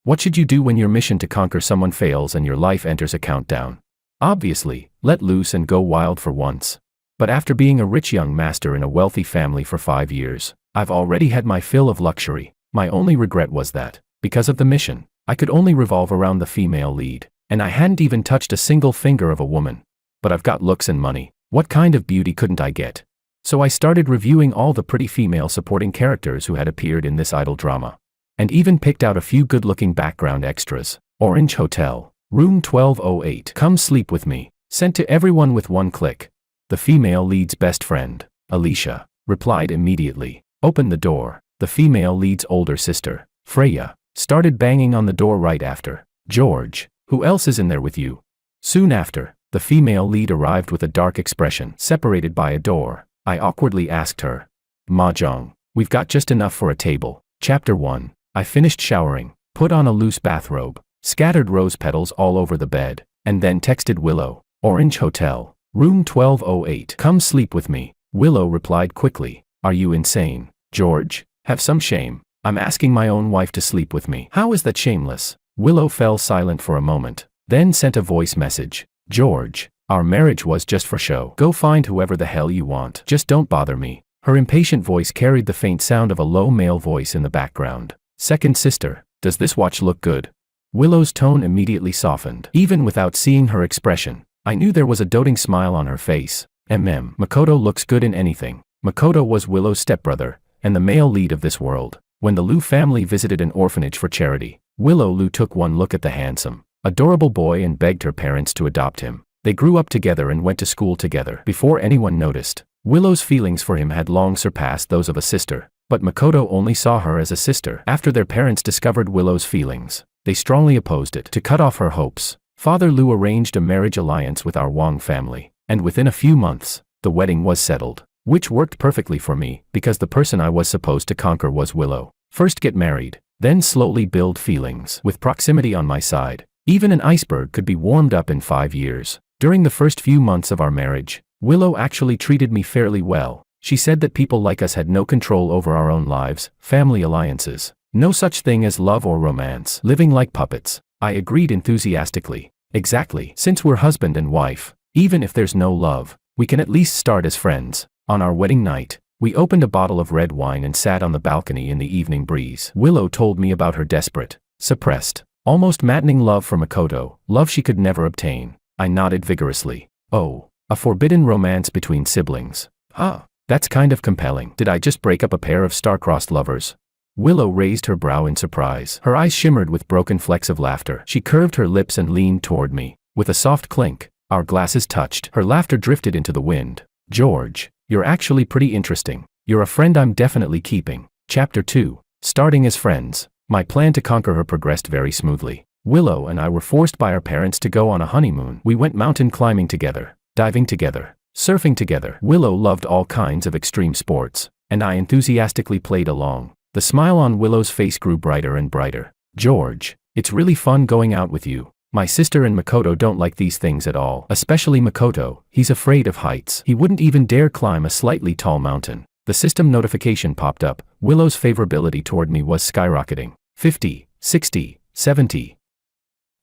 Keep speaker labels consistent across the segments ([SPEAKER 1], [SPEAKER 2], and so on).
[SPEAKER 1] What should you do when your mission to conquer someone fails and your life enters a countdown? Obviously, let loose and go wild for once. But after being a rich young master in a wealthy family for 5 years, I've already had my fill of luxury. My only regret was that, because of the mission, I could only revolve around the female lead, and I hadn't even touched a single finger of a woman. But I've got looks and money. What kind of beauty couldn't I get? So I started reviewing all the pretty female supporting characters who had appeared in this idol drama. And even picked out a few good-looking background extras. Orange Hotel, Room 1208. Come sleep with me. Sent to everyone with one click. The female lead's best friend, Alicia, replied immediately. Opened the door. The female lead's older sister, Freya, started banging on the door right after. George, who else is in there with you? Soon after, the female lead arrived with a dark expression, separated by a door. I awkwardly asked her, Mahjong, we've got just enough for a table. Chapter 1. I finished showering, put on a loose bathrobe, scattered rose petals all over the bed, and then texted Willow. Orange Hotel, Room 1208. Come sleep with me. Willow replied quickly. Are you insane, George? Have some shame. I'm asking my own wife to sleep with me. How is that shameless? Willow fell silent for a moment, then sent a voice message. George, our marriage was just for show. Go find whoever the hell you want. Just don't bother me. Her impatient voice carried the faint sound of a low male voice in the background. Second sister, does this watch look good? Willow's tone immediately softened. Even without seeing her expression, I knew there was a doting smile on her face. Makoto looks good in anything. Makoto was Willow's stepbrother, and the male lead of this world. When the Liu family visited an orphanage for charity, Liu took one look at the handsome, adorable boy and begged her parents to adopt him. They grew up together and went to school together. Before anyone noticed, Willow's feelings for him had long surpassed those of a sister, but Makoto only saw her as a sister. After their parents discovered Willow's feelings, they strongly opposed it. To cut off her hopes, Father Liu arranged a marriage alliance with our Wang family, and within a few months, the wedding was settled. Which worked perfectly for me, because the person I was supposed to conquer was Willow. First get married, then slowly build feelings. With proximity on my side, even an iceberg could be warmed up in 5 years. During the first few months of our marriage, Willow actually treated me fairly well. She said that people like us had no control over our own lives, family alliances, no such thing as love or romance, living like puppets. I agreed enthusiastically. Exactly. Since we're husband and wife, even if there's no love, we can at least start as friends. On our wedding night, we opened a bottle of red wine and sat on the balcony in the evening breeze. Willow told me about her desperate, suppressed, almost maddening love for Makoto, love she could never obtain. I nodded vigorously. Oh, a forbidden romance between siblings. Huh, that's kind of compelling. Did I just break up a pair of star-crossed lovers? Willow raised her brow in surprise. Her eyes shimmered with broken flecks of laughter. She curved her lips and leaned toward me. With a soft clink, our glasses touched. Her laughter drifted into the wind. George, you're actually pretty interesting. You're a friend I'm definitely keeping. Chapter 2. Starting as friends. My plan to conquer her progressed very smoothly. Willow and I were forced by our parents to go on a honeymoon. We went mountain climbing together, diving together, surfing together. Willow loved all kinds of extreme sports, and I enthusiastically played along. The smile on Willow's face grew brighter and brighter. George, it's really fun going out with you. My sister and Makoto don't like these things at all. Especially Makoto, he's afraid of heights. He wouldn't even dare climb a slightly tall mountain. The system notification popped up. Willow's favorability toward me was skyrocketing. 50, 60, 70.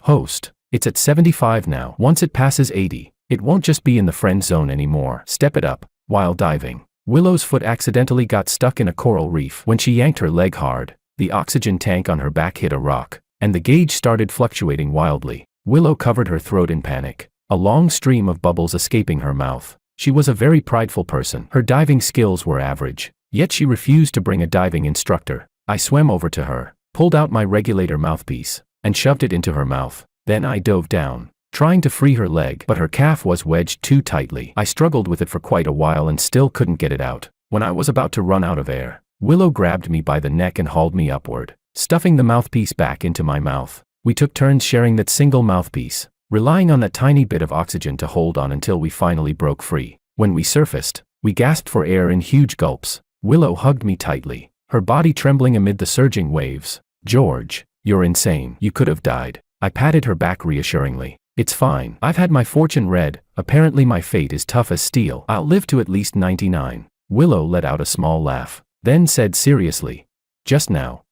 [SPEAKER 1] Host, it's at 75 now. Once it passes 80, it won't just be in the friend zone anymore. Step it up. While diving, Willow's foot accidentally got stuck in a coral reef. When she yanked her leg hard, the oxygen tank on her back hit a rock, and the gauge started fluctuating wildly. Willow covered her throat in panic, a long stream of bubbles escaping her mouth. She was a very prideful person. Her diving skills were average, yet she refused to bring a diving instructor. I swam over to her, pulled out my regulator mouthpiece, and shoved it into her mouth. Then I dove down, trying to free her leg, but her calf was wedged too tightly. I struggled with it for quite a while and still couldn't get it out. When I was about to run out of air, Willow grabbed me by the neck and hauled me upward, stuffing the mouthpiece back into my mouth. We took turns sharing that single mouthpiece, relying on that tiny bit of oxygen to hold on until we finally broke free. When we surfaced, we gasped for air in huge gulps. Willow hugged me tightly, her body trembling amid the surging waves. George, you're insane. You could have died. I patted her back reassuringly. It's fine. I've had my fortune read. Apparently my fate is tough as steel. I'll live to at least 99. Willow let out a small laugh, then said seriously, just now,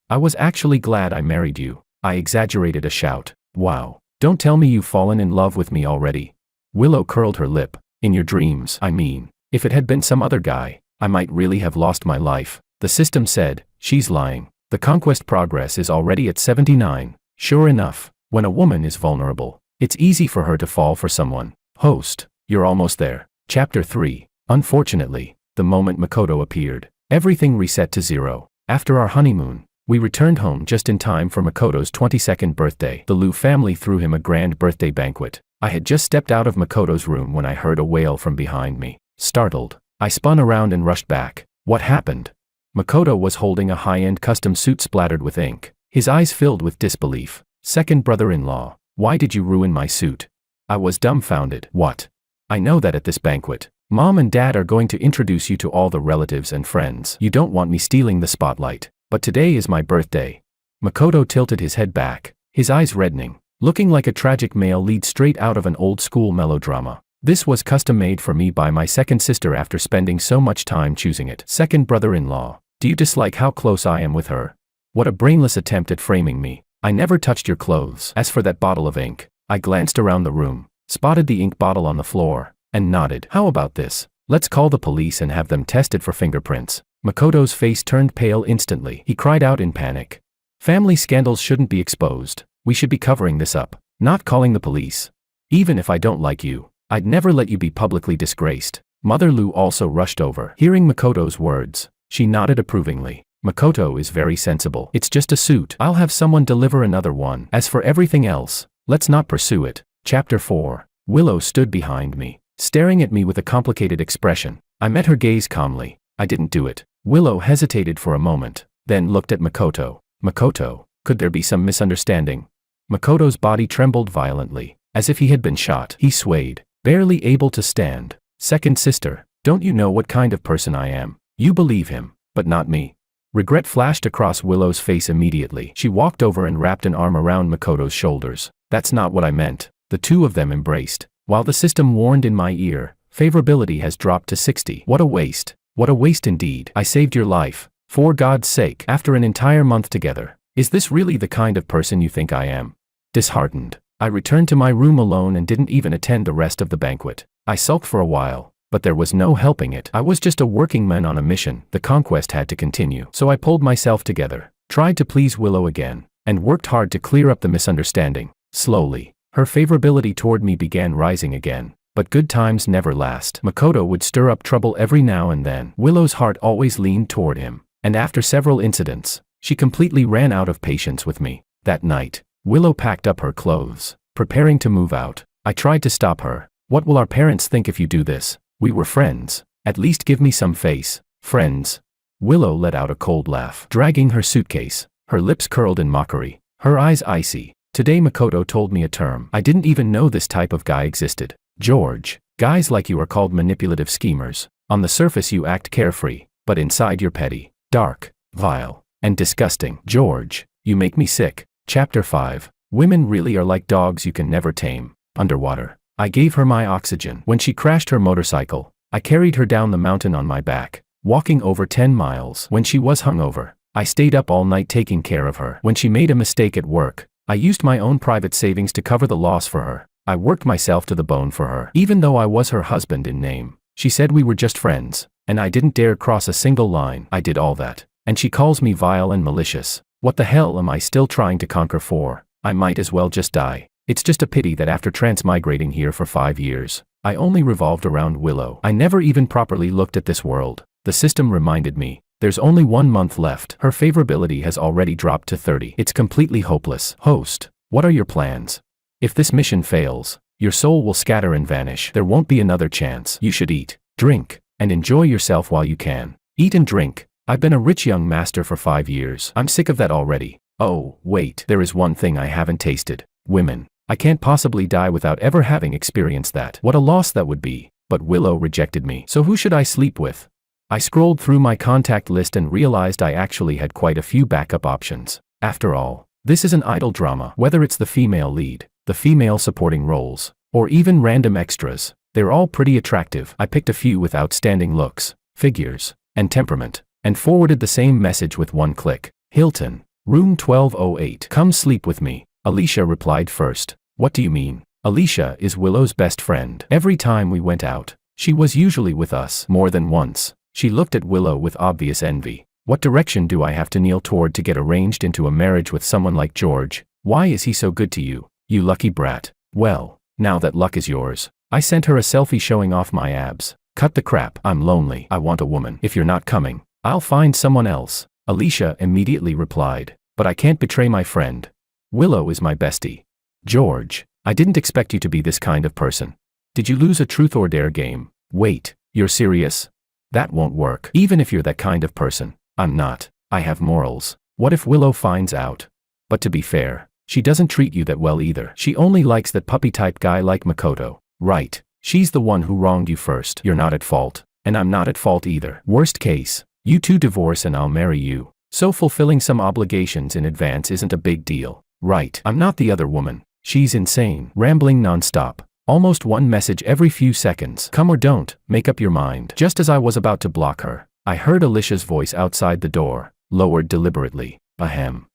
[SPEAKER 1] I was actually glad I married you. I exaggerated a shout. Wow. Don't tell me you've fallen in love with me already. Willow curled her lip. In your dreams, I mean. If it had been some other guy, I might really have lost my life. The system said, she's lying. The conquest progress is already at 79. Sure enough, when a woman is vulnerable, it's easy for her to fall for someone. Host, you're almost there. Chapter 3. Unfortunately, the moment Makoto appeared, everything reset to zero. After our honeymoon, we returned home just in time for Makoto's 22nd birthday. The Liu family threw him a grand birthday banquet. I had just stepped out of Makoto's room when I heard a wail from behind me. Startled, I spun around and rushed back. What happened? Makoto was holding a high-end custom suit splattered with ink. His eyes filled with disbelief. Second brother-in-law, why did you ruin my suit? I was dumbfounded. What? I know that at this banquet, Mom and Dad are going to introduce you to all the relatives and friends. You don't want me stealing the spotlight. But today is my birthday. Makoto tilted his head back, his eyes reddening, looking like a tragic male lead straight out of an old-school melodrama. This was custom-made for me by my second sister after spending so much time choosing it. Second brother-in-law, do you dislike how close I am with her? What a brainless attempt at framing me. I never touched your clothes. As for that bottle of ink, I glanced around the room, spotted the ink bottle on the floor, and nodded. How about this? Let's call the police and have them tested for fingerprints. Makoto's face turned pale instantly. He cried out in panic. Family scandals shouldn't be exposed. We should be covering this up, not calling the police. Even if I don't like you, I'd never let you be publicly disgraced. Mother Liu also rushed over. Hearing Makoto's words, she nodded approvingly. Makoto is very sensible. It's just a suit. I'll have someone deliver another one. As for everything else, let's not pursue it. Chapter 4. Willow stood behind me, staring at me with a complicated expression. I met her gaze calmly. I didn't do it. Willow hesitated for a moment, then looked at Makoto. Makoto, could there be some misunderstanding? Makoto's body trembled violently, as if he had been shot. He swayed, barely able to stand. Second sister, don't you know what kind of person I am? You believe him, but not me. Regret flashed across Willow's face immediately. She walked over and wrapped an arm around Makoto's shoulders. That's not what I meant. The two of them embraced, while the system warned in my ear, favorability has dropped to 60. What a waste. What a waste indeed. I saved your life. For God's sake. After an entire month together. Is this really the kind of person you think I am? Disheartened, I returned to my room alone and didn't even attend the rest of the banquet. I sulked for a while, but there was no helping it. I was just a working man on a mission. The conquest had to continue. So I pulled myself together, tried to please Willow again, and worked hard to clear up the misunderstanding. Slowly, her favorability toward me began rising again. But good times never last. Makoto would stir up trouble every now and then. Willow's heart always leaned toward him, and after several incidents, she completely ran out of patience with me. That night, Willow packed up her clothes, preparing to move out. I tried to stop her. What will our parents think if you do this? We were friends. At least give me some face. Friends. Willow let out a cold laugh, dragging her suitcase, her lips curled in mockery, her eyes icy. Today Makoto told me a term. I didn't even know this type of guy existed. George, guys like you are called manipulative schemers. On the surface you act carefree, but inside you're petty, dark, vile, and disgusting. George, you make me sick. Chapter 5. Women really are like dogs you can never tame. Underwater, I gave her my oxygen. When she crashed her motorcycle, I carried her down the mountain on my back, walking over 10 miles. When she was hungover, I stayed up all night taking care of her. When she made a mistake at work, I used my own private savings to cover the loss for her. I worked myself to the bone for her. Even though I was her husband in name, she said we were just friends, and I didn't dare cross a single line. I did all that, and she calls me vile and malicious. What the hell am I still trying to conquer for? I might as well just die. It's just a pity that after transmigrating here for 5 years, I only revolved around Willow. I never even properly looked at this world. The system reminded me, there's only 1 month left. Her favorability has already dropped to 30. It's completely hopeless. Host, what are your plans? If this mission fails, your soul will scatter and vanish. There won't be another chance. You should eat, drink, and enjoy yourself while you can. Eat and drink. I've been a rich young master for 5 years. I'm sick of that already. Oh, wait, there is one thing I haven't tasted. Women. I can't possibly die without ever having experienced that. What a loss that would be. But Willow rejected me. So who should I sleep with? I scrolled through my contact list and realized I actually had quite a few backup options. After all, this is an idol drama. Whether it's the female lead, the female supporting roles, or even random extras, they're all pretty attractive. I picked a few with outstanding looks, figures, and temperament, and forwarded the same message with one click. Hilton. Room 1208. Come sleep with me, Alicia replied first. What do you mean? Alicia is Willow's best friend. Every time we went out, she was usually with us. More than once, she looked at Willow with obvious envy. What direction do I have to kneel toward to get arranged into a marriage with someone like George? Why is he so good to you, you lucky brat? Well, now that luck is yours. I sent her a selfie showing off my abs. Cut the crap. I'm lonely. I want a woman. If you're not coming, I'll find someone else. Alicia immediately replied. But I can't betray my friend. Willow is my bestie. George, I didn't expect you to be this kind of person. Did you lose a truth or dare game? Wait, you're serious? That won't work. Even if you're that kind of person, I'm not. I have morals. What if Willow finds out? But to be fair, she doesn't treat you that well either. She only likes that puppy-type guy like Makoto. Right. She's the one who wronged you first. You're not at fault. And I'm not at fault either. Worst case, you two divorce and I'll marry you. So fulfilling some obligations in advance isn't a big deal. Right. I'm not the other woman. She's insane. Rambling nonstop. Almost one message every few seconds. Come or don't, make up your mind. Just as I was about to block her, I heard Alicia's voice outside the door, lowered deliberately. Ahem.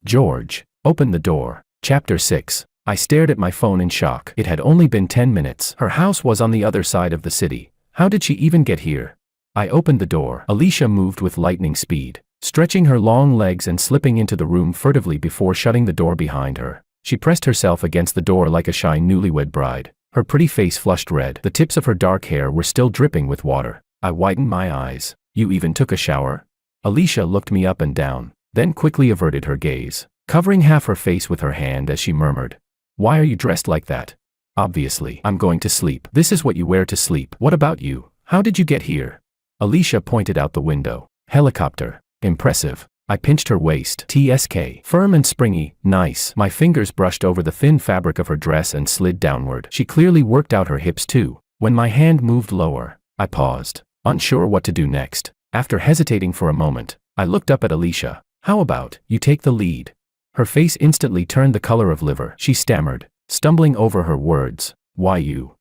[SPEAKER 1] George, open the door. Chapter 6. I stared at my phone in shock. It had only been 10 minutes. Her house was on the other side of the city. How did she even get here? I opened the door. Alicia moved with lightning speed, stretching her long legs and slipping into the room furtively before shutting the door behind her. She pressed herself against the door like a shy newlywed bride. Her pretty face flushed red. The tips of her dark hair were still dripping with water. I widened my eyes. You even took a shower? Alicia looked me up and down, then quickly averted her gaze, covering half her face with her hand as she murmured. Why are you dressed like that? Obviously, I'm going to sleep. This is what you wear to sleep. What about you? How did you get here? Alicia pointed out the window. Helicopter. Impressive. I pinched her waist. TSK. Firm and springy. Nice. My fingers brushed over the thin fabric of her dress and slid downward. She clearly worked out her hips too. When my hand moved lower, I paused, unsure what to do next. After hesitating for a moment, I looked up at Alicia. How about you take the lead? Her face instantly turned the color of liver. She stammered, stumbling over her words. Why you?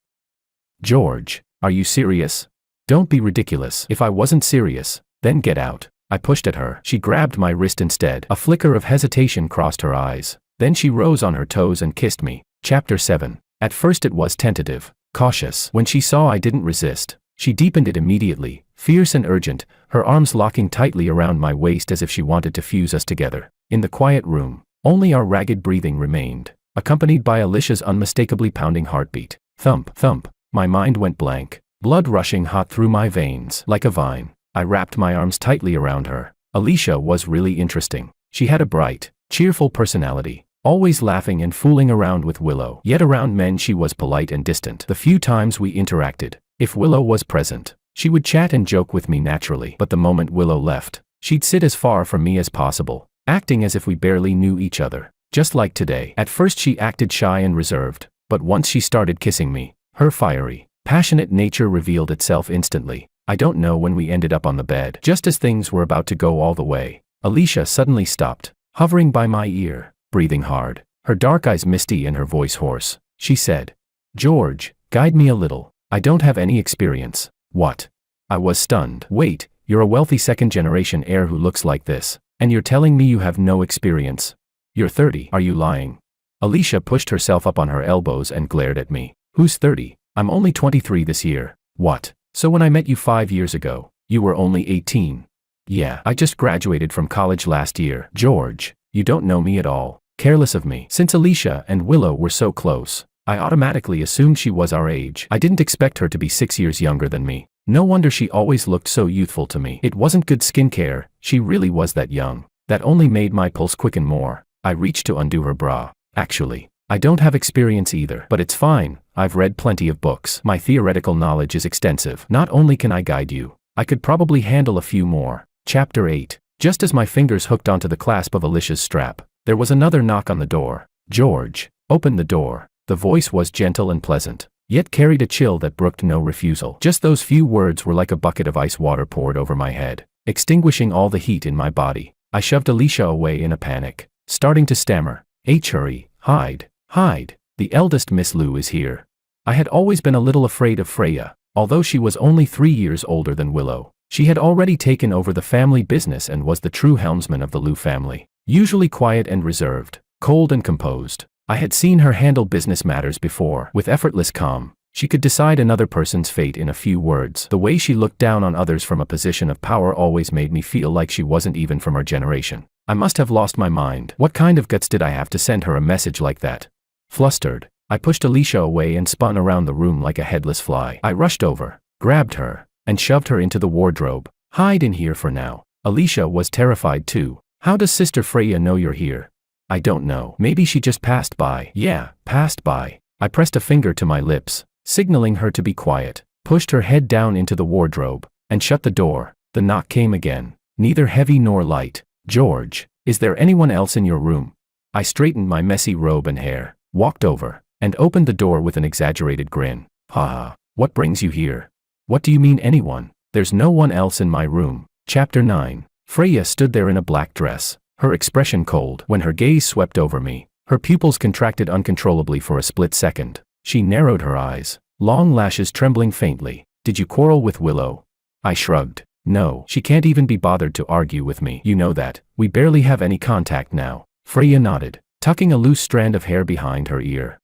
[SPEAKER 1] George, are you serious? Don't be ridiculous. If I wasn't serious, then get out. I pushed at her. She grabbed my wrist instead. A flicker of hesitation crossed her eyes. Then she rose on her toes and kissed me. Chapter 7. At first it was tentative, cautious. When she saw I didn't resist, she deepened it immediately, fierce and urgent, her arms locking tightly around my waist as if she wanted to fuse us together. In the quiet room, only our ragged breathing remained, accompanied by Alicia's unmistakably pounding heartbeat. Thump, thump. My mind went blank, blood rushing hot through my veins. Like a vine, I wrapped my arms tightly around her. Alicia was really interesting. She had a bright, cheerful personality, always laughing and fooling around with Willow. Yet around men she was polite and distant. The few times we interacted, if Willow was present, she would chat and joke with me naturally. But the moment Willow left, she'd sit as far from me as possible, acting as if we barely knew each other. Just like today. At first she acted shy and reserved, but once she started kissing me, her fiery, passionate nature revealed itself instantly. I don't know when we ended up on the bed. Just as things were about to go all the way, Alicia suddenly stopped, hovering by my ear, breathing hard, her dark eyes misty and her voice hoarse. She said, George, guide me a little. I don't have any experience. What? I was stunned. Wait, you're a wealthy second-generation heir who looks like this, and you're telling me you have no experience? You're 30. Are you lying? Alicia pushed herself up on her elbows and glared at me. Who's 30? I'm only 23 this year. What? So when I met you 5 years ago, you were only 18. Yeah, I just graduated from college last year. George, you don't know me at all. Careless of me. Since Alicia and Willow were so close, I automatically assumed she was our age. I didn't expect her to be 6 years younger than me. No wonder she always looked so youthful to me. It wasn't good skincare, she really was that young. That only made my pulse quicken more. I reached to undo her bra. Actually, I don't have experience either. But it's fine, I've read plenty of books. My theoretical knowledge is extensive. Not only can I guide you, I could probably handle a few more. Chapter 8. Just as my fingers hooked onto the clasp of Alicia's strap, there was another knock on the door. George, open the door. The voice was gentle and pleasant, yet carried a chill that brooked no refusal. Just those few words were like a bucket of ice water poured over my head, extinguishing all the heat in my body. I shoved Alicia away in a panic, starting to stammer. Hurry, hide, hide. The eldest Miss Lu is here. I had always been a little afraid of Freya. Although she was only 3 years older than Willow, she had already taken over the family business and was the true helmsman of the Lu family. Usually quiet and reserved, cold and composed. I had seen her handle business matters before with effortless calm. She could decide another person's fate in a few words. The way she looked down on others from a position of power always made me feel like she wasn't even from our generation. I must have lost my mind. What kind of guts did I have to send her a message like that? Flustered, I pushed Alicia away and spun around the room like a headless fly. I rushed over, grabbed her, and shoved her into the wardrobe. Hide in here for now. Alicia was terrified too. How does Sister Freya know you're here? I don't know. Maybe she just passed by. Yeah, passed by. I pressed a finger to my lips, signaling her to be quiet, pushed her head down into the wardrobe, and shut the door. The knock came again, neither heavy nor light. George, is there anyone else in your room? I straightened my messy robe and hair, walked over, and opened the door with an exaggerated grin. Haha, what brings you here? What do you mean anyone? There's no one else in my room. Chapter 9. Freya stood there in a black dress, her expression cold. When her gaze swept over me, her pupils contracted uncontrollably for a split second. She narrowed her eyes, long lashes trembling faintly. Did you quarrel with Willow? I shrugged. No, she can't even be bothered to argue with me. You know that. We barely have any contact now. Freya nodded, tucking a loose strand of hair behind her ear.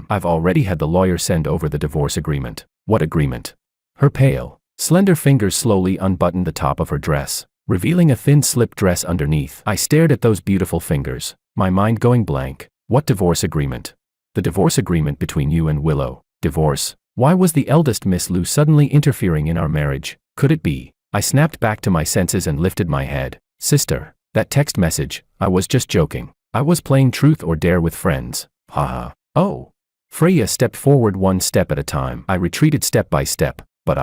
[SPEAKER 1] I've already had the lawyer send over the divorce agreement. What agreement? Her pale, slender fingers slowly unbuttoned the top of her dress, revealing a thin slip dress underneath. I stared at those beautiful fingers, my mind going blank. What divorce agreement? The divorce agreement between you and Willow. Divorce? Why was the eldest Miss Lou suddenly interfering in our marriage? Could it be? I snapped back to my senses and lifted my head. Sister, that text message, I was just joking. I was playing truth or dare with friends. Haha. Oh. Freya stepped forward one step at a time. I retreated step by step, but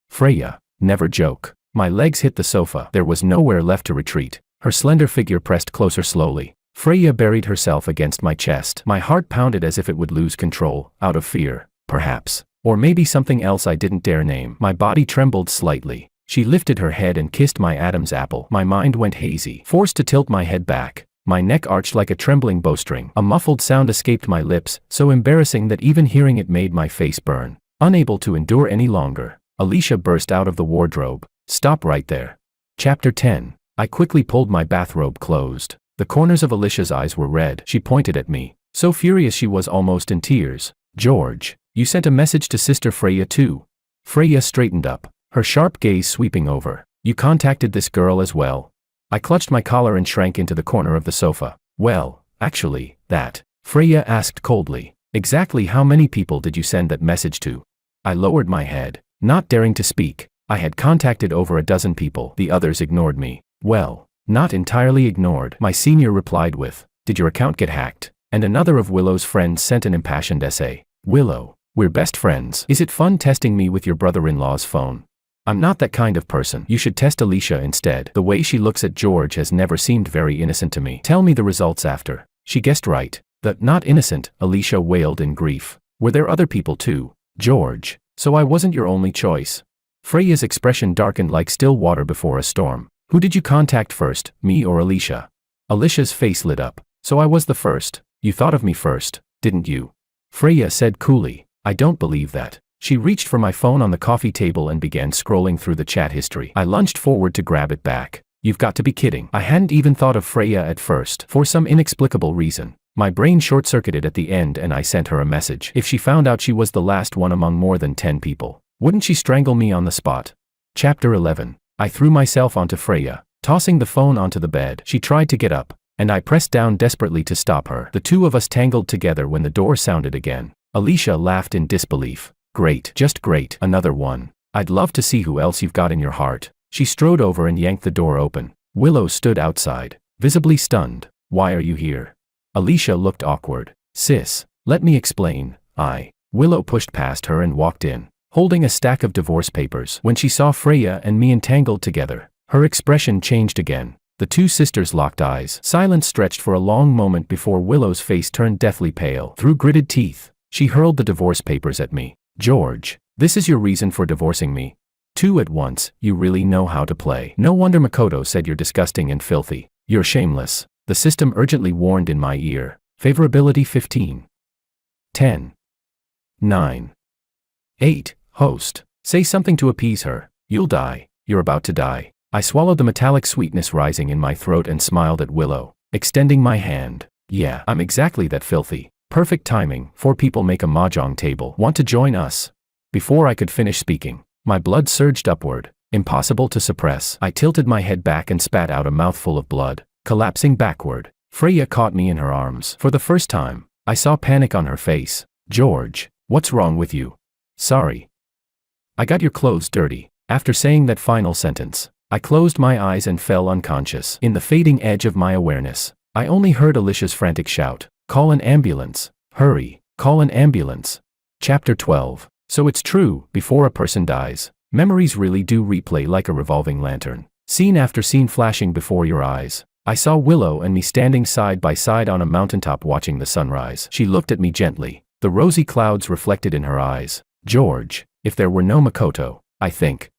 [SPEAKER 1] Freya, never joke. My legs hit the sofa. There was nowhere left to retreat. Her slender figure pressed closer slowly. Freya buried herself against my chest. My heart pounded as if it would lose control, out of fear, perhaps. Or maybe something else I didn't dare name. My body trembled slightly. She lifted her head and kissed my Adam's apple. My mind went hazy. Forced to tilt my head back, my neck arched like a trembling bowstring. A muffled sound escaped my lips, so embarrassing that even hearing it made my face burn. Unable to endure any longer, Alicia burst out of the wardrobe. Stop right there. Chapter 10. I quickly pulled my bathrobe closed. The corners of Alicia's eyes were red. She pointed at me, so furious she was almost in tears. George, you sent a message to Sister Freya too? Freya straightened up, her sharp gaze sweeping over. You contacted this girl as well? I clutched my collar and shrank into the corner of the sofa. Well, actually, Freya asked coldly. Exactly how many people did you send that message to? I lowered my head, not daring to speak. I had contacted over a dozen people. The others ignored me. Well, not entirely ignored. My senior replied with, did your account get hacked? And another of Willow's friends sent an impassioned essay. Willow, we're best friends. Is it fun testing me with your brother-in-law's phone? I'm not that kind of person. You should test Alicia instead. The way she looks at George has never seemed very innocent to me. Tell me the results after. She guessed right. Not innocent, Alicia wailed in grief. Were there other people too? George, so I wasn't your only choice. Freya's expression darkened like still water before a storm. Who did you contact first, me or Alicia? Alicia's face lit up. So I was the first. You thought of me first, didn't you? Freya said coolly. I don't believe that. She reached for my phone on the coffee table and began scrolling through the chat history. I lunged forward to grab it back. You've got to be kidding. I hadn't even thought of Freya at first. For some inexplicable reason, my brain short-circuited at the end and I sent her a message. If she found out she was the last one among more than 10 people, wouldn't she strangle me on the spot? Chapter 11. I threw myself onto Freya, tossing the phone onto the bed. She tried to get up, and I pressed down desperately to stop her. The two of us tangled together when the door sounded again. Alicia laughed in disbelief. Great, just great, another one. I'd love to see who else you've got in your heart. She strode over and yanked the door open. Willow stood outside, visibly stunned. Why are you here? Alicia looked awkward. Sis, let me explain. Willow pushed past her and walked in, holding a stack of divorce papers. When she saw Freya and me entangled together, her expression changed again. The two sisters locked eyes. Silence stretched for a long moment before Willow's face turned deathly pale. Through gritted teeth, she hurled the divorce papers at me. George, this is your reason for divorcing me? Two at once, you really know how to play. No wonder Makoto said you're disgusting and filthy. You're shameless. The system urgently warned in my ear. Favorability 15. 10. 9. 8. Host. Say something to appease her. You'll die. You're about to die. I swallowed the metallic sweetness rising in my throat and smiled at Willow. extending my hand. Yeah, I'm exactly that filthy. Perfect timing, 4 people make a mahjong table. Want to join us? Before I could finish speaking, my blood surged upward, impossible to suppress. I tilted my head back and spat out a mouthful of blood, collapsing backward. Freya caught me in her arms. For the first time, I saw panic on her face. George, what's wrong with you? Sorry. I got your clothes dirty. After saying that final sentence, I closed my eyes and fell unconscious. In the fading edge of my awareness, I only heard Alicia's frantic shout, "Call an ambulance! Hurry, call an ambulance!" Chapter 12. So it's true, before a person dies, memories really do replay like a revolving lantern. Scene after scene flashing before your eyes. I saw Willow and me standing side by side on a mountaintop watching the sunrise. She looked at me gently, the rosy clouds reflected in her eyes. George, if there were no Makoto, I think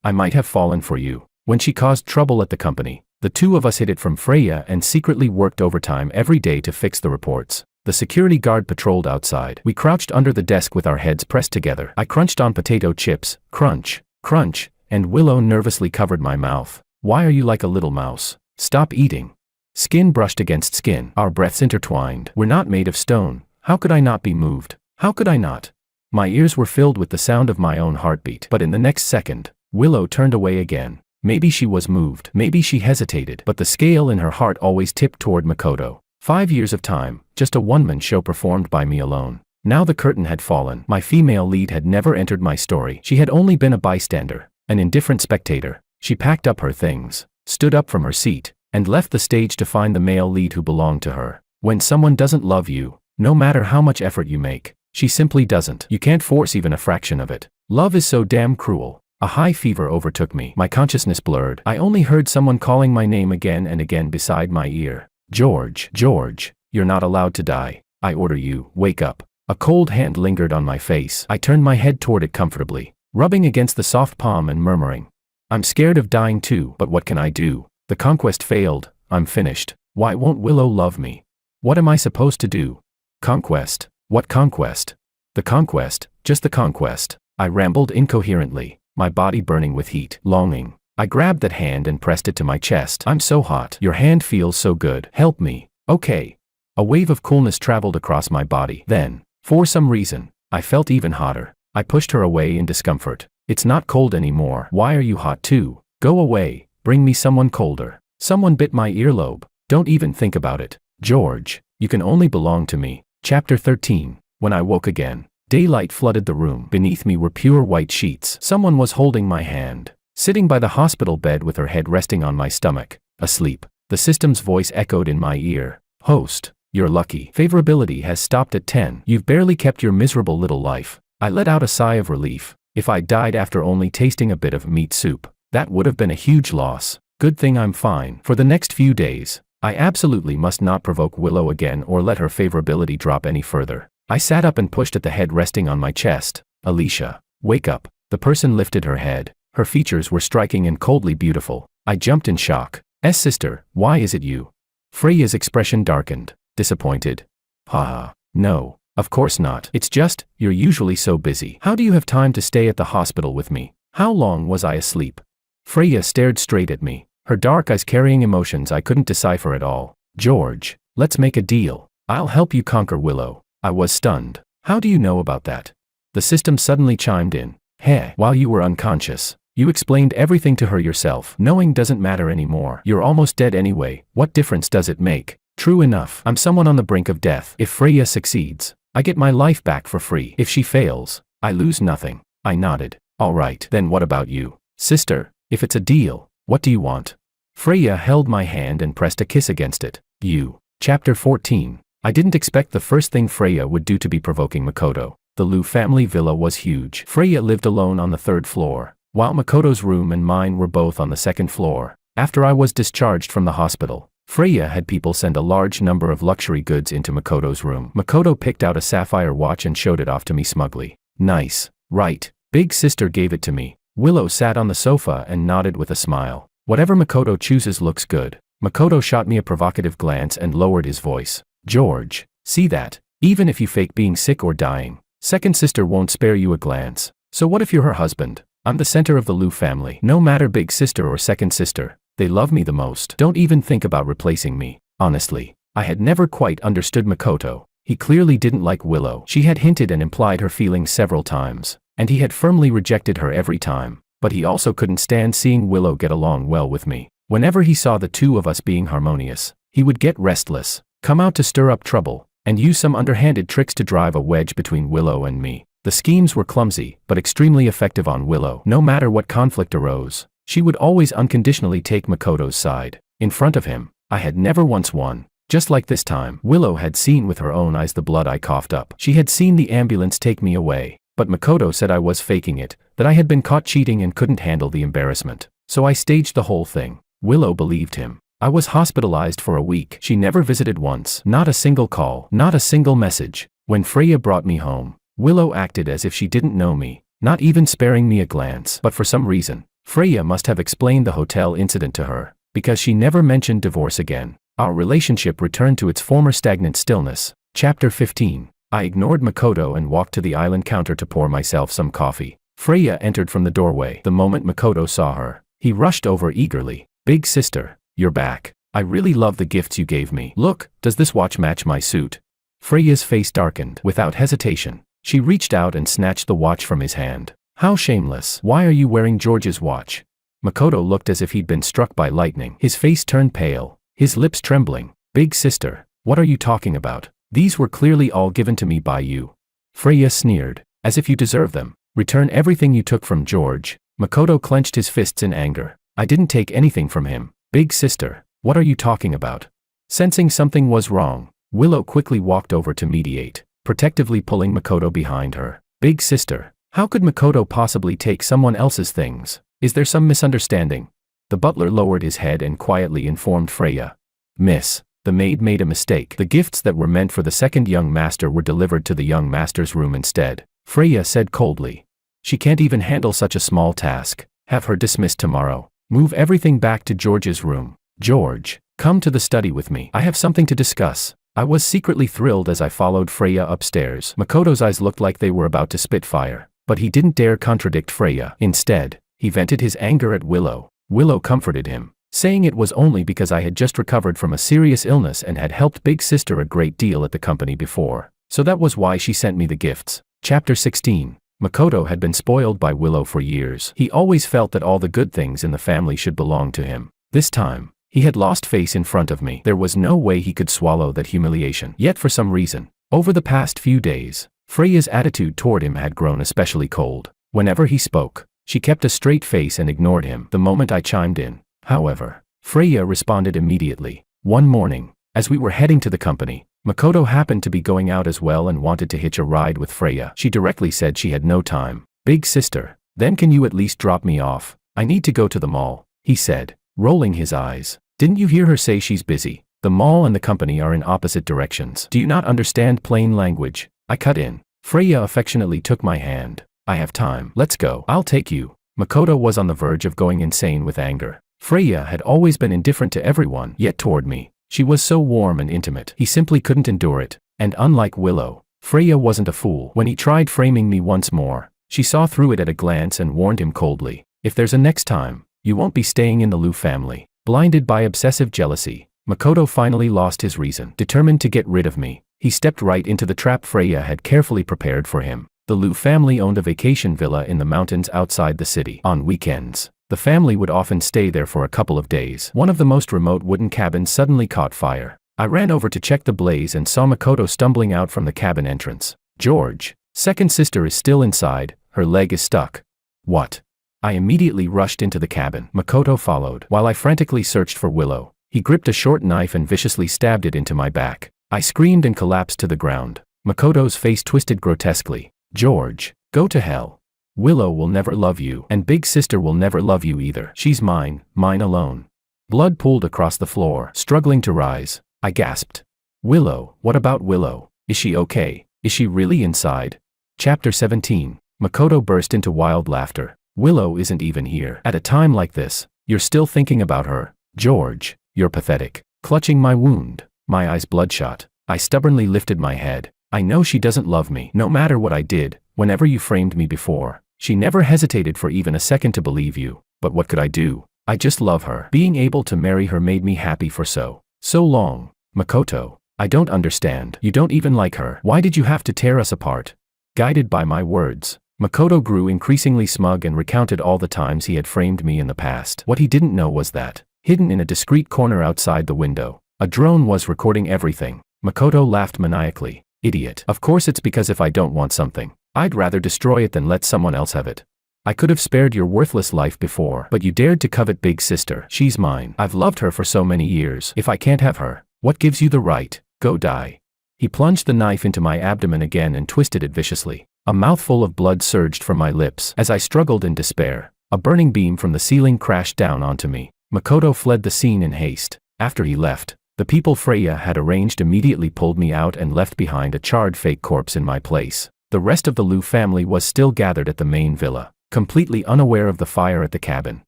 [SPEAKER 1] I might have fallen for you. When she caused trouble at the company, the two of us hid it from Freya and secretly worked overtime every day to fix the reports. The security guard patrolled outside. We crouched under the desk with our heads pressed together. I crunched on potato chips, crunch, crunch, and Willow nervously covered my mouth. Why are you like a little mouse? Stop eating. Skin brushed against skin. Our breaths intertwined. We're not made of stone. How could I not be moved? How could I not? My ears were filled with the sound of my own heartbeat. But in the next second, Willow turned away again. Maybe she was moved. Maybe she hesitated. But the scale in her heart always tipped toward Makoto. 5 years of time, just a one-man show performed by me alone. Now the curtain had fallen. My female lead had never entered my story. She had only been a bystander, an indifferent spectator. She packed up her things, stood up from her seat, and left the stage to find the male lead who belonged to her. When someone doesn't love you, no matter how much effort you make, she simply doesn't. You can't force even a fraction of it. Love is so damn cruel. A high fever overtook me. My consciousness blurred. I only heard someone calling my name again and again beside my ear. George, George, you're not allowed to die. I order you, wake up. A cold hand lingered on my face. I turned my head toward it comfortably, rubbing against the soft palm and murmuring, I'm scared of dying too, but what can I do? The conquest failed. I'm finished. Why won't Willow love me? What am I supposed to do? Conquest? What conquest? The conquest, just the conquest. I rambled incoherently, my body burning with heat, longing. I grabbed that hand and pressed it to my chest. I'm so hot. Your hand feels so good. Help me. Okay. A wave of coolness traveled across my body. Then, for some reason, I felt even hotter. I pushed her away in discomfort. It's not cold anymore. Why are you hot too? Go away. Bring me someone colder. Someone bit my earlobe. Don't even think about it. George, you can only belong to me. Chapter 13. When I woke again, daylight flooded the room. Beneath me were pure white sheets. Someone was holding my hand. Sitting by the hospital bed with her head resting on my stomach, asleep. The system's voice echoed in my ear. Host, you're lucky. Favorability has stopped at 10. You've barely kept your miserable little life. I let out a sigh of relief. If I died after only tasting a bit of meat soup, that would have been a huge loss. Good thing I'm fine. For the next few days, I absolutely must not provoke Willow again or let her favorability drop any further. I sat up and pushed at the head resting on my chest. Alicia, wake up. The person lifted her head. Her features were striking and coldly beautiful. I jumped in shock. Sister, why is it you? Freya's expression darkened. Disappointed. Haha, no, of course not. It's just, you're usually so busy. How do you have time to stay at the hospital with me? How long was I asleep? Freya stared straight at me, her dark eyes carrying emotions I couldn't decipher at all. George, let's make a deal. I'll help you conquer Willow. I was stunned. How do you know about that? The system suddenly chimed in. Heh, while you were unconscious, you explained everything to her yourself. Knowing doesn't matter anymore. You're almost dead anyway. What difference does it make? True enough. I'm someone on the brink of death. If Freya succeeds, I get my life back for free. If she fails, I lose nothing. I nodded. All right, then what about you? Sister, if it's a deal, what do you want? Freya held my hand and pressed a kiss against it. You. Chapter 14. I didn't expect the first thing Freya would do to be provoking Makoto. The Liu family villa was huge. Freya lived alone on the 3rd floor, while Makoto's room and mine were both on the 2nd floor. After I was discharged from the hospital, Freya had people send a large number of luxury goods into Makoto's room. Makoto picked out a sapphire watch and showed it off to me smugly. Nice, right? Big sister gave it to me. Willow sat on the sofa and nodded with a smile. Whatever Makoto chooses looks good. Makoto shot me a provocative glance and lowered his voice. George, see that? Even if you fake being sick or dying, second sister won't spare you a glance. So what if you're her husband? I'm the center of the Liu family. No matter big sister or second sister, they love me the most. Don't even think about replacing me. Honestly, I had never quite understood Makoto. He clearly didn't like Willow. She had hinted and implied her feelings several times, and he had firmly rejected her every time. But he also couldn't stand seeing Willow get along well with me. Whenever he saw the two of us being harmonious, he would get restless, come out to stir up trouble, and use some underhanded tricks to drive a wedge between Willow and me. The schemes were clumsy, but extremely effective on Willow. No matter what conflict arose, she would always unconditionally take Makoto's side. In front of him, I had never once won. Just like this time, Willow had seen with her own eyes the blood I coughed up. She had seen the ambulance take me away, but Makoto said I was faking it, that I had been caught cheating and couldn't handle the embarrassment. So I staged the whole thing. Willow believed him. I was hospitalized for a week. She never visited once. Not a single call. Not a single message. When Freya brought me home, Willow acted as if she didn't know me, not even sparing me a glance. But for some reason, Freya must have explained the hotel incident to her, because she never mentioned divorce again. Our relationship returned to its former stagnant stillness. Chapter 15. I ignored Makoto and walked to the island counter to pour myself some coffee. Freya entered from the doorway. The moment Makoto saw her, he rushed over eagerly. "Big sister, you're back. I really love the gifts you gave me. Look, does this watch match my suit?" Freya's face darkened. Without hesitation, she reached out and snatched the watch from his hand. "How shameless. Why are you wearing George's watch?" Makoto looked as if he'd been struck by lightning. His face turned pale, his lips trembling. "Big sister, what are you talking about? These were clearly all given to me by you." Freya sneered. "As if you deserve them. Return everything you took from George." Makoto clenched his fists in anger. "I didn't take anything from him. Big sister, what are you talking about?" Sensing something was wrong, Willow quickly walked over to mediate, protectively pulling Makoto behind her. "Big sister, how could Makoto possibly take someone else's things? Is there some misunderstanding?" The butler lowered his head and quietly informed Freya. "Miss, the maid made a mistake. The gifts that were meant for the second young master were delivered to the young master's room instead," Freya said coldly. "She can't even handle such a small task. Have her dismissed tomorrow. Move everything back to George's room. George, come to the study with me. I have something to discuss." I was secretly thrilled as I followed Freya upstairs. Makoto's eyes looked like they were about to spit fire, but he didn't dare contradict Freya. Instead, he vented his anger at Willow. Willow comforted him, saying it was only because I had just recovered from a serious illness and had helped Big Sister a great deal at the company before, so that was why she sent me the gifts. Chapter 16. Makoto had been spoiled by Willow for years. He always felt that all the good things in the family should belong to him. This time, he had lost face in front of me. There was no way he could swallow that humiliation. Yet for some reason, over the past few days, Freya's attitude toward him had grown especially cold. Whenever he spoke, she kept a straight face and ignored him. The moment I chimed in, however, Freya responded immediately. One morning, as we were heading to the company, Makoto happened to be going out as well and wanted to hitch a ride with Freya. She directly said she had no time. "Big sister, then can you at least drop me off? I need to go to the mall," he said, rolling his eyes. "Didn't you hear her say she's busy? The mall and the company are in opposite directions. Do you not understand plain language?" I cut in. Freya affectionately took my hand. "I have time. Let's go. I'll take you." Makoto was on the verge of going insane with anger. Freya had always been indifferent to everyone, yet toward me, she was so warm and intimate. He simply couldn't endure it. And unlike Willow, Freya wasn't a fool. When he tried framing me once more, she saw through it at a glance and warned him coldly. "If there's a next time, you won't be staying in the Lu family." Blinded by obsessive jealousy, Makoto finally lost his reason. Determined to get rid of me, he stepped right into the trap Freya had carefully prepared for him. The Lu family owned a vacation villa in the mountains outside the city. On weekends, the family would often stay there for a couple of days. One of the most remote wooden cabins suddenly caught fire. I ran over to check the blaze and saw Makoto stumbling out from the cabin entrance. "George, second sister is still inside, her leg is stuck." "What?" I immediately rushed into the cabin. Makoto followed. While I frantically searched for Willow, he gripped a short knife and viciously stabbed it into my back. I screamed and collapsed to the ground. Makoto's face twisted grotesquely. "George, go to hell. Willow will never love you, and Big Sister will never love you either. She's mine, mine alone." Blood pooled across the floor. Struggling to rise, I gasped. "Willow, what about Willow? Is she okay? Is she really inside?" Chapter 17. Makoto burst into wild laughter. "Willow isn't even here. At a time like this, you're still thinking about her? George, you're pathetic." Clutching my wound, my eyes bloodshot, I stubbornly lifted my head. "I know she doesn't love me. No matter what I did, whenever you framed me before, she never hesitated for even a second to believe you. But what could I do? I just love her. Being able to marry her made me happy for so So long, Makoto. I don't understand. You don't even like her. Why did you have to tear us apart? Guided by my words, Makoto grew increasingly smug and recounted all the times he had framed me in the past. What he didn't know was that, hidden in a discreet corner outside the window, a drone was recording everything. Makoto laughed maniacally. Idiot. Of course it's because if I don't want something, I'd rather destroy it than let someone else have it. I could have spared your worthless life before, but you dared to covet Big Sister. She's mine. I've loved her for so many years. If I can't have her, what gives you the right? Go die. He plunged the knife into my abdomen again and twisted it viciously. A mouthful of blood surged from my lips. As I struggled in despair, a burning beam from the ceiling crashed down onto me. Makoto fled the scene in haste. After he left, the people Freya had arranged immediately pulled me out and left behind a charred fake corpse in my place. The rest of the Liu family was still gathered at the main villa, completely unaware of the fire at the cabin.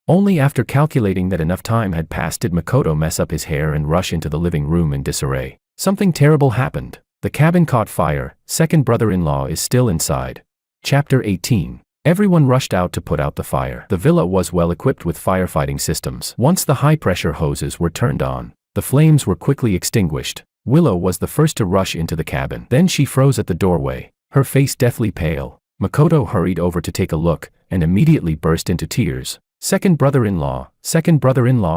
[SPEAKER 1] Only after calculating that enough time had passed did Makoto mess up his hair and rush into the living room in disarray. Something terrible happened. The cabin caught fire. Second brother-in-law is still inside. Chapter 18. Everyone rushed out to put out the fire. The villa was well equipped with firefighting systems. Once the high-pressure hoses were turned on, the flames were quickly extinguished. Willow was the first to rush into the cabin. Then she froze at the doorway, her face deathly pale. Makoto hurried over to take a look, and immediately burst into tears. Second brother-in-law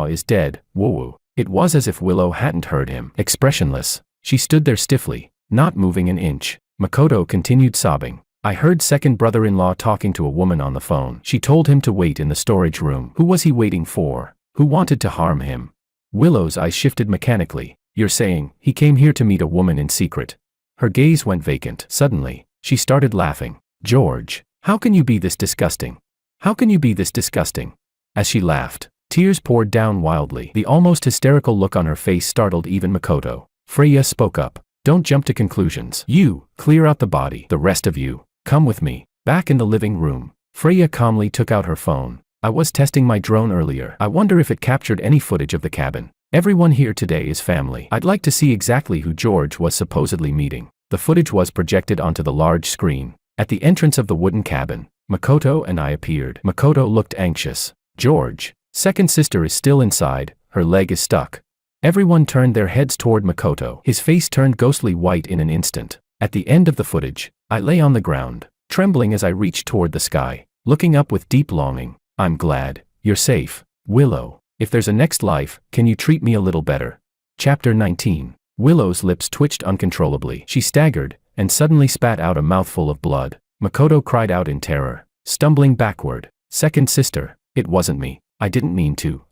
[SPEAKER 1] is dead. Woo-woo. It was as if Willow hadn't heard him. Expressionless, she stood there stiffly, not moving an inch. Makoto continued sobbing. I heard second brother-in-law talking to a woman on the phone. She told him to wait in the storage room. Who was he waiting for? Who wanted to harm him? Willow's eyes shifted mechanically. You're saying, he came here to meet a woman in secret? Her gaze went vacant. Suddenly, she started laughing. George, how can you be this disgusting? How can you be this disgusting? As she laughed, tears poured down wildly. The almost hysterical look on her face startled even Makoto. Freya spoke up. Don't jump to conclusions. You, clear out the body. The rest of you, come with me. Back in the living room, Freya calmly took out her phone. I was testing my drone earlier. I wonder if it captured any footage of the cabin. Everyone here today is family. I'd like to see exactly who George was supposedly meeting. The footage was projected onto the large screen. At the entrance of the wooden cabin, Makoto and I appeared. Makoto looked anxious. George, second sister is still inside, her leg is stuck. Everyone turned their heads toward Makoto. His face turned ghostly white in an instant. At the end of the footage, I lay on the ground, trembling as I reached toward the sky, looking up with deep longing. I'm glad you're safe, Willow. If there's a next life, can you treat me a little better? Chapter 19. Willow's lips twitched uncontrollably. She staggered, and suddenly spat out a mouthful of blood. Makoto cried out in terror, stumbling backward. Second sister, it wasn't me. I didn't mean to.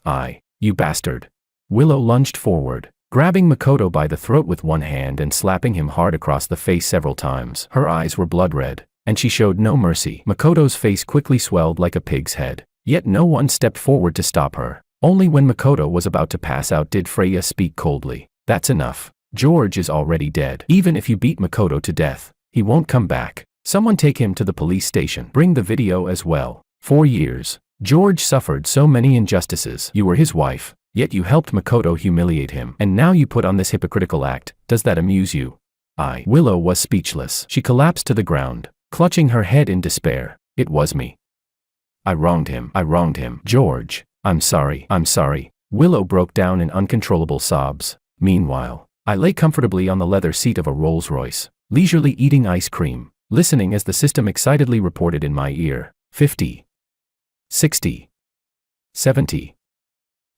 [SPEAKER 1] You bastard. Willow lunged forward, grabbing Makoto by the throat with one hand and slapping him hard across the face several times. Her eyes were blood red, and she showed no mercy. Makoto's face quickly swelled like a pig's head. Yet no one stepped forward to stop her. Only when Makoto was about to pass out did Freya speak coldly. That's enough. George is already dead. Even if you beat Makoto to death, he won't come back. Someone take him to the police station. Bring the video as well. 4 years. George suffered so many injustices. You were his wife, yet you helped Makoto humiliate him. And now you put on this hypocritical act. Does that amuse you? Willow was speechless. She collapsed to the ground, clutching her head in despair. It was me. I wronged him. George, I'm sorry. Willow broke down in uncontrollable sobs. Meanwhile, I lay comfortably on the leather seat of a Rolls-Royce, leisurely eating ice cream, listening as the system excitedly reported in my ear. 50. 60. 70.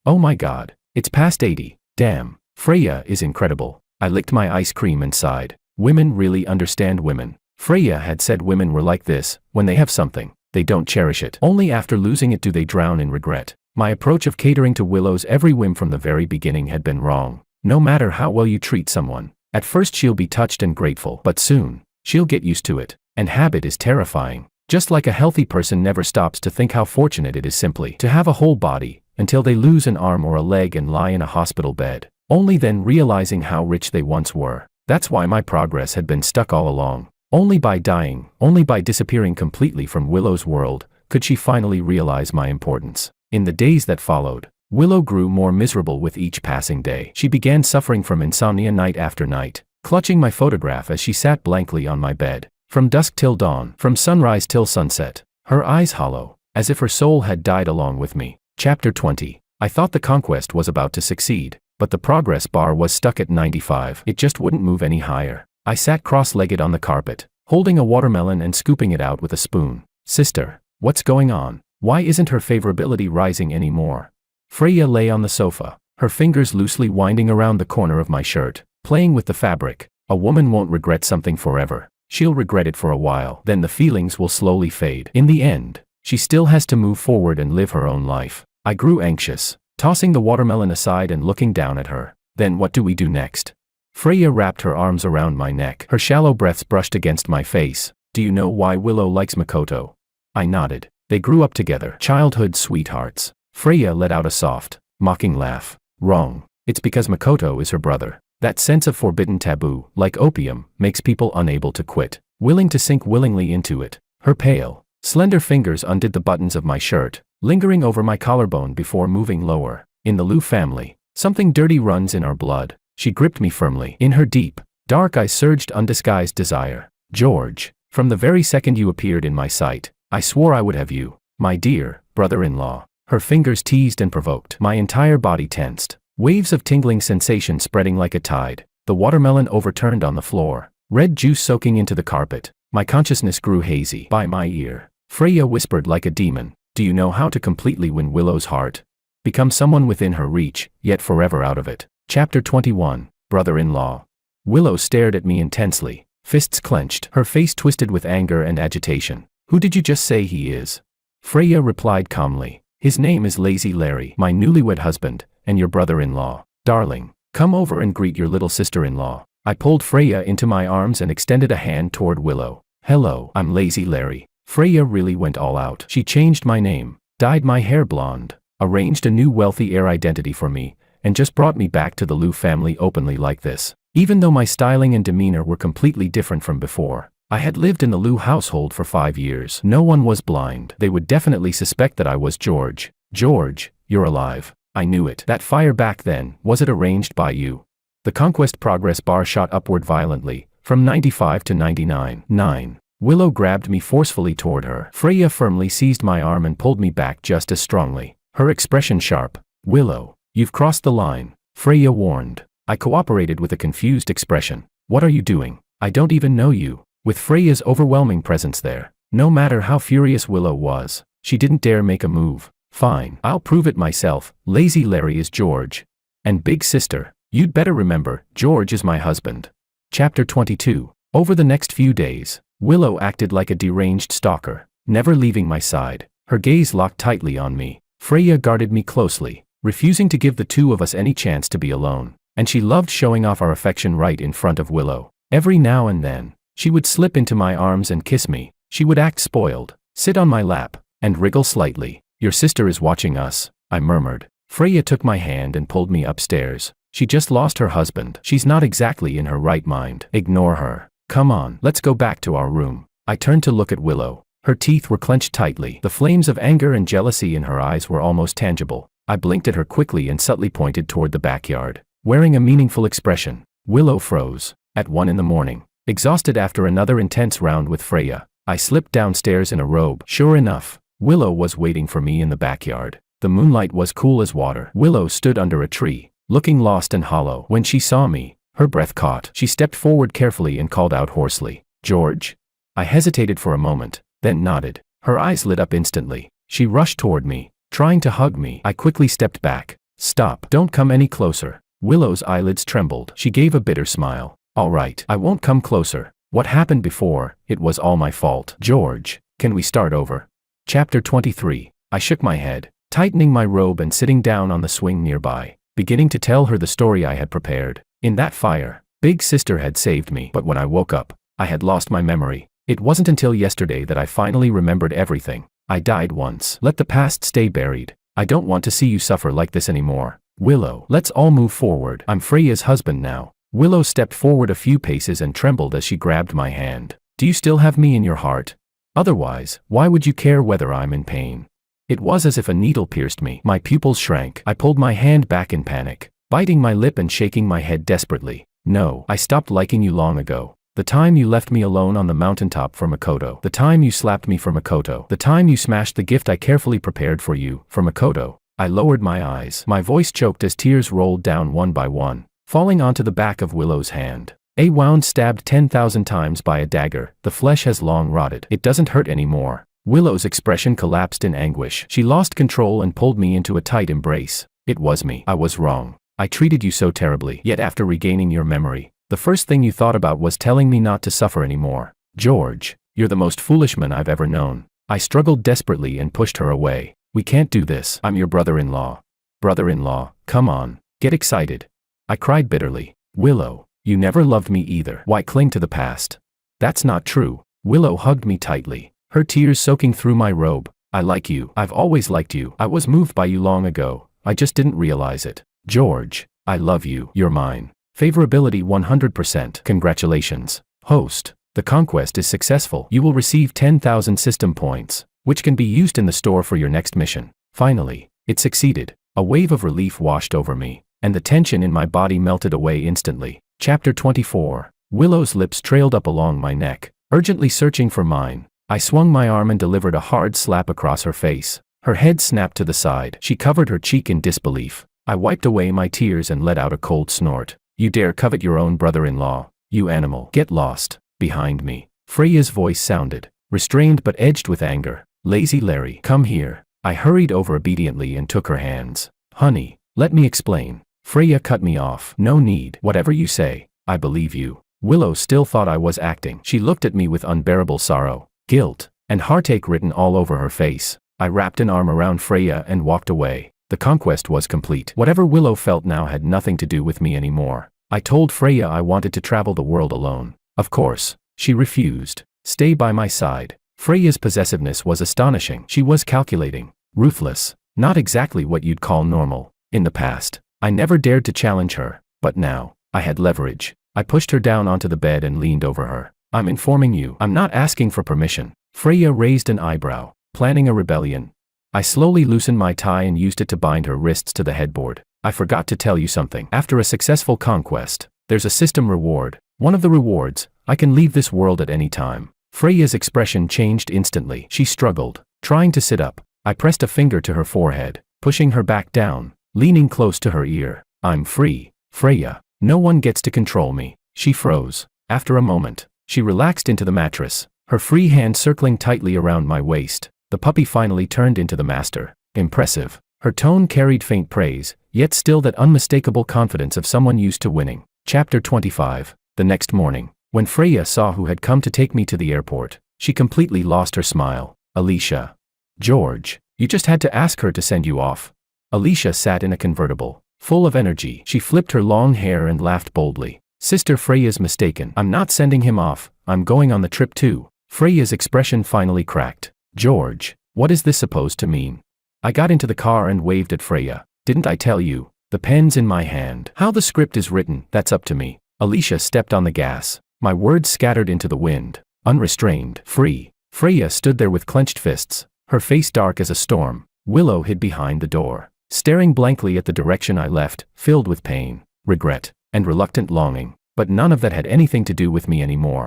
[SPEAKER 1] Oh my god, it's past 80. Damn, Freya is incredible. I licked my ice cream and sighed. Women really understand women. Freya had said women were like this. When they have something, they don't cherish it. Only after losing it do they drown in regret. My approach of catering to Willow's every whim from the very beginning had been wrong. No matter how well you treat someone, at first she'll be touched and grateful, but soon, she'll get used to it. And habit is terrifying. Just like a healthy person never stops to think how fortunate it is simply to have a whole body, until they lose an arm or a leg and lie in a hospital bed, only then realizing how rich they once were. That's why my progress had been stuck all along. Only by dying, only by disappearing completely from Willow's world, could she finally realize my importance. In the days that followed, Willow grew more miserable with each passing day. She began suffering from insomnia night after night, clutching my photograph as she sat blankly on my bed. From dusk till dawn, from sunrise till sunset, her eyes hollow, as if her soul had died along with me. Chapter 20. I thought the conquest was about to succeed. but the progress bar was stuck at 95. It just wouldn't move any higher. I sat cross-legged on the carpet, holding a watermelon and scooping it out with a spoon. Sister, what's going on? Why isn't her favorability rising anymore? Freya lay on the sofa, her fingers loosely winding around the corner of my shirt, playing with the fabric. A woman won't regret something forever. She'll regret it for a while, then the feelings will slowly fade. In the end, she still has to move forward and live her own life. I grew anxious, tossing the watermelon aside and looking down at her. Then what do we do next? Freya wrapped her arms around my neck. Her shallow breaths brushed against my face. Do you know why Willow likes Makoto? I nodded. They grew up together, childhood sweethearts. Freya let out a soft, mocking laugh. Wrong. It's because Makoto is her brother. That sense of forbidden taboo, like opium, makes people unable to quit, willing to sink willingly into it. Her pale, slender fingers undid the buttons of my shirt, lingering over my collarbone before moving lower. In the Liu family, something dirty runs in our blood. She gripped me firmly. In her deep, dark eyes surged undisguised desire. George, from the very second you appeared in my sight, I swore I would have you, my dear brother-in-law. Her fingers teased and provoked. My entire body tensed. Waves of tingling sensation spreading like a tide. The watermelon overturned on the floor, red juice soaking into the carpet. My consciousness grew hazy. By my ear, Freya whispered like a demon. Do you know how to completely win Willow's heart? Become someone within her reach, yet forever out of it. Chapter 21, Brother-in-Law. Willow stared at me intensely, fists clenched, her face twisted with anger and agitation. Who did you just say he is? Freya replied calmly. His name is Lazy Larry, my newlywed husband, and your brother-in-law. Darling, come over and greet your little sister-in-law. I pulled Freya into my arms and extended a hand toward Willow. Hello, I'm Lazy Larry. Freya really went all out. She changed my name, dyed my hair blonde, arranged a new wealthy heir identity for me, and just brought me back to the Liu family openly like this. Even though my styling and demeanor were completely different from before, I had lived in the Liu household for 5 years. No one was blind. They would definitely suspect that I was George. George, you're alive. I knew it. That fire back then, was it arranged by you? The conquest progress bar shot upward violently, from 95 to 99. 9. Willow grabbed me forcefully toward her. Freya firmly seized my arm and pulled me back just as strongly, her expression sharp. Willow, you've crossed the line, Freya warned. I cooperated with a confused expression. What are you doing? I don't even know you. With Freya's overwhelming presence there, no matter how furious Willow was, she didn't dare make a move. Fine, I'll prove it myself. Lazy Larry is George. And big sister, you'd better remember, George is my husband. Chapter 22. Over the next few days, Willow acted like a deranged stalker, never leaving my side, her gaze locked tightly on me. Freya guarded me closely, refusing to give the two of us any chance to be alone, and she loved showing off our affection right in front of Willow. Every now and then, she would slip into my arms and kiss me. She would act spoiled, sit on my lap, and wriggle slightly. Your sister is watching us, I murmured. Freya took my hand and pulled me upstairs. She just lost her husband. She's not exactly in her right mind. Ignore her. Come on, let's go back to our room. I turned to look at Willow. Her teeth were clenched tightly. The flames of anger and jealousy in her eyes were almost tangible. I blinked at her quickly and subtly pointed toward the backyard, wearing a meaningful expression. Willow froze. At 1 in the morning, exhausted after another intense round with Freya, I slipped downstairs in a robe. Sure enough, Willow was waiting for me in the backyard. The moonlight was cool as water. Willow stood under a tree, looking lost and hollow. When she saw me, her breath caught. She stepped forward carefully and called out hoarsely, George? I hesitated for a moment, then nodded. Her eyes lit up instantly. She rushed toward me, trying to hug me. I quickly stepped back. Stop. Don't come any closer. Willow's eyelids trembled. She gave a bitter smile. All right, I won't come closer. What happened before, it was all my fault. George, can we start over? Chapter 23. I shook my head, tightening my robe and sitting down on the swing nearby, beginning to tell her the story I had prepared. In that fire, Big Sister had saved me, but when I woke up, I had lost my memory. It wasn't until yesterday that I finally remembered everything. I died once. Let the past stay buried. I don't want to see you suffer like this anymore. Willow, let's all move forward. I'm Freya's husband now. Willow stepped forward a few paces and trembled as she grabbed my hand. Do you still have me in your heart? Otherwise, why would you care whether I'm in pain? It was as if a needle pierced me. My pupils shrank. I pulled my hand back in panic, biting my lip and shaking my head desperately. No, I stopped liking you long ago. The time you left me alone on the mountaintop for Makoto. The time you slapped me for Makoto. The time you smashed the gift I carefully prepared for you, for Makoto. I lowered my eyes. My voice choked as tears rolled down one by one, falling onto the back of Willow's hand. A wound stabbed 10,000 times by a dagger, the flesh has long rotted. It doesn't hurt anymore. Willow's expression collapsed in anguish. She lost control and pulled me into a tight embrace. It was me. I was wrong. I treated you so terribly. Yet after regaining your memory, the first thing you thought about was telling me not to suffer anymore. George, you're the most foolish man I've ever known. I struggled desperately and pushed her away. We can't do this. I'm your brother-in-law. Brother-in-law, come on. Get excited. I cried bitterly. Willow, you never loved me either. Why cling to the past? That's not true. Willow hugged me tightly, her tears soaking through my robe. I like you. I've always liked you. I was moved by you long ago. I just didn't realize it. George, I love you. You're mine. Favorability 100%. Congratulations. Host, the conquest is successful. You will receive 10,000 system points, which can be used in the store for your next mission. Finally, it succeeded. A wave of relief washed over me, and the tension in my body melted away instantly. Chapter 24. Willow's lips trailed up along my neck, urgently searching for mine. I swung my arm and delivered a hard slap across her face. Her head snapped to the side. She covered her cheek in disbelief. I wiped away my tears and let out a cold snort. You dare covet your own brother-in-law, you animal. Get lost. Behind me, Freya's voice sounded, restrained but edged with anger. Lazy Larry, come here. I hurried over obediently and took her hands. Honey, let me explain. Freya cut me off. No need. Whatever you say, I believe you. Willow still thought I was acting. She looked at me with unbearable sorrow, guilt, and heartache written all over her face. I wrapped an arm around Freya and walked away. The conquest was complete. Whatever Willow felt now had nothing to do with me anymore. I told Freya I wanted to travel the world alone. Of course, she refused. Stay by my side. Freya's possessiveness was astonishing. She was calculating, ruthless, not exactly what you'd call normal. In the past, I never dared to challenge her, but now, I had leverage. I pushed her down onto the bed and leaned over her. I'm informing you. I'm not asking for permission. Freya raised an eyebrow, planning a rebellion. I slowly loosened my tie and used it to bind her wrists to the headboard. I forgot to tell you something. After a successful conquest, there's a system reward. One of the rewards, I can leave this world at any time. Freya's expression changed instantly. She struggled, trying to sit up. I pressed a finger to her forehead, pushing her back down, leaning close to her ear. I'm free, Freya. No one gets to control me. She froze. After a moment, she relaxed into the mattress, her free hand circling tightly around my waist. The puppy finally turned into the master. Impressive. Her tone carried faint praise, yet still that unmistakable confidence of someone used to winning. Chapter 25. The next morning, when Freya saw who had come to take me to the airport, she completely lost her smile. Alicia. George, you just had to ask her to send you off. Alicia sat in a convertible, full of energy. She flipped her long hair and laughed boldly. Sister Freya's mistaken. I'm not sending him off. I'm going on the trip too. Freya's expression finally cracked. George, what is this supposed to mean? I got into the car and waved at Freya. Didn't I tell you? The pen's in my hand. How the script is written, that's up to me. Alicia stepped on the gas. My words scattered into the wind. Unrestrained, free. Freya stood there with clenched fists, her face dark as a storm. Willow hid behind the door, staring blankly at the direction I left, filled with pain, regret, and reluctant longing. But none of that had anything to do with me anymore.